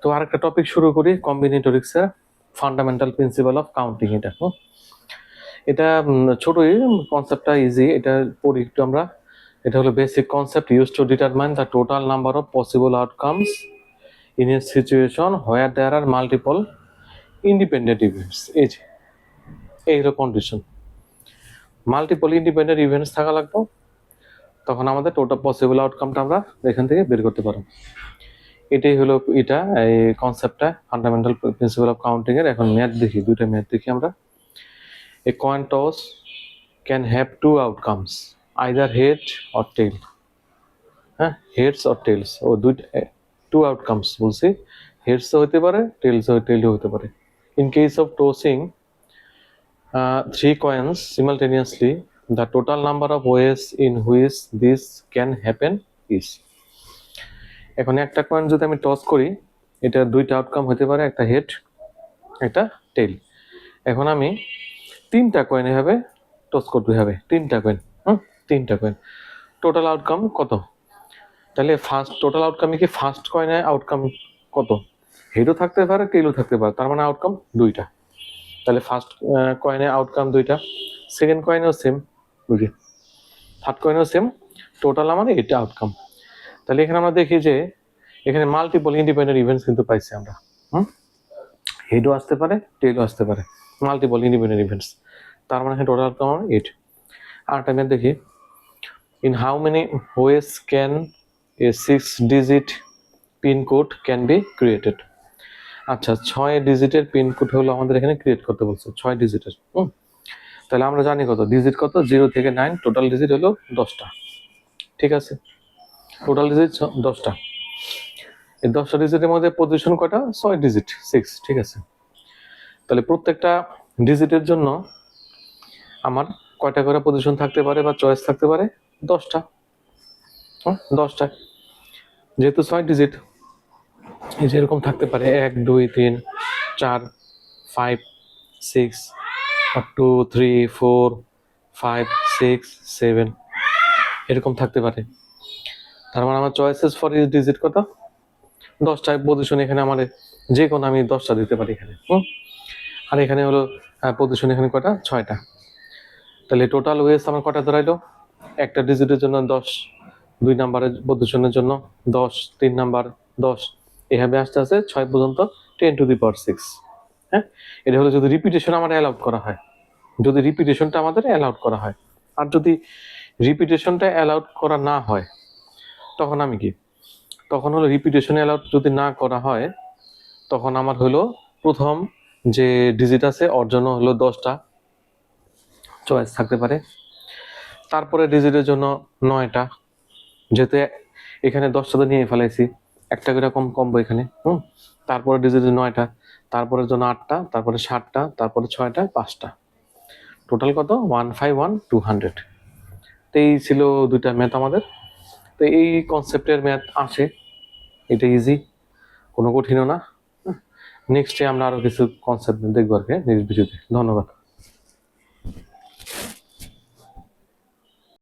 তো আরেকটা টপিক শুরু করি, কম্বিনেটরিক্সের ফান্ডামেন্টাল প্রিন্সিপাল অফ কাউন্টিং। এটা ছোটই, কনসেপ্টটা ইজি, এটা পড়ি একটু আমরা। এটা হলো basic concept use to determine the total number of possible outcomes in a situation where there are multiple independent events. এই হলো কন্ডিশন, মাল্টিপল ইন্ডিপেন্ডেন্ট ইভেন্টস থাকা লাগবে, তখন আমাদের টোটাল পসিবল আউটকামটা আমরা এখান থেকে বের করতে পারবো। এটাই হলো এই কনসেপ্টটা, ফান্ডামেন্টাল প্রিন্সিপাল অফ কাউন্টিং এর। এখন ম্যাথ দেখি, দুইটা ম্যাথ দেখি আমরা। A coin toss can have two outcomes, either head or tail. হ্যাঁ, হেডস অর টেলস, ও দুইটা টু আউটকামস বলছি, হেডসও হতে পারে, টেলও হতে পারে। In case of tossing three coins simultaneously, the total number of ways in which this can happen is। এখন একটা coin যদি আমি টস করি, এটা দুইটা আউটকাম হতে পারে, একটা হেড একটা টেল। এখন আমি তিনটা কয়েন এভাবে টস করতে হবে, তিনটা কয়েন, টোটাল আউটকাম কত? তাহলে ফার্স্ট টোটাল আউটকামে কি ফার্স্ট কয়েনে আউটকাম কত? হেডও থাকতে পারে, টেলও থাকতে পারে, তার মানে আউটকাম দুইটা। তাহলে ফার্স্ট কয়েনে আউটকাম দুইটা, সেকেন্ড কয়েনেও সেম, বুঝি, থার্ড কয়েনেও সেম, টোটাল আমার এটা আউটকাম। তাহলে এখানে আমরা দেখি যে এখানে মাল্টিপল ইন্ডিপেন্ডেন্ট ইভেন্টস কিন্তু পাইছি আমরা। হেডও আসতে পারে, টেলও আসতে পারে, মাল্টিপল ইন্ডিপেন্ডেন্ট ইভেন্টস, তার মানে টোটাল আউটকাম আমার 8। আরেকটা ম্যাথ দেখি, in how many ways can a 6-digit pincode can be created. আচ্ছা, 6 ডিজিটের পিনকোড হলো আমাদের এখানে ক্রিয়েট করতে বলছে, 6 ডিজিটের। তাহলে আমরা জানি কত ডিজিট, কত 0 থেকে 9, টোটাল ডিজিট হলো 10টা। ঠিক আছে, টোটাল ডিজিট 10টা। এই 10টা ডিজিটের মধ্যে পজিশন কয়টা? 6 ডিজিট, 6। ঠিক আছে, তাহলে প্রত্যেকটা ডিজিটের জন্য আমার কয়টা করে পজিশন থাকতে পারে বা চয়েস থাকতে পারে? 10টা। 10টা, যেহেতু 6 ডিজিট, এই যেরকম থাকতে পারে 1 2 3 4 5 6 2 3 4 5 6 7 এরকম থাকতে পারে। তার মানে আমার চয়েসেস ফর ইচ ডিজিট কত? 10টা পজিশন। এখানে আমার যে কোনো আমি 10টা দিতে পারি এখানে। আর এখানে হলো পজিশন, এখানে কয়টা? 6টা। তাহলে টোটাল ওয়েস আমার কয়টা দাঁড়াইলো? একটা ডিজিটের জন্য 10, 2 নাম্বারের পজিশনের জন্য 10, 3 নাম্বার 10, এভাবে আস্তে আস্তে 6 পর্যন্ত 10 টু দি পাওয়ার 6। হ্যাঁ, এটা হলো যদি রিপিটেশন আমার অ্যালাউড করা হয়, যদি রিপিটেশনটা আমাদের অ্যালাউড করা হয়। আর যদি রিপিটেশনটা অ্যালাউড করা না হয়, তখন আমি কি, তখন হলো রিপিটেশন অ্যালাউড যদি না করা হয়, তখন আমার হলো প্রথম যে ডিজিট আছে ওর জন্য হলো 10টা চয়েস থাকতে পারে। তারপরে ডিজিটের জন্য 9টা, যেহেতু এখানে 10টা নিয়ে ফেলাইছি, একটা করে কমবো এখানে। তারপরে ডিজিটের 9টা, তারপরের জন্য 8টা, তারপরে 7টা, তারপরে 6টা, 5টা, টোটাল কত? 151 200। তো এই ছিল দুইটা ম্যাথ আমাদের। তো এই কনসেপ্টের ম্যাথ আসে, এটা ইজি, কোনো কঠিনও না। নেক্সটে আমরা আরো কিছু কনসেপ্ট দেখবো আর কি নেক্সট ভিডিওতে। ধন্যবাদ।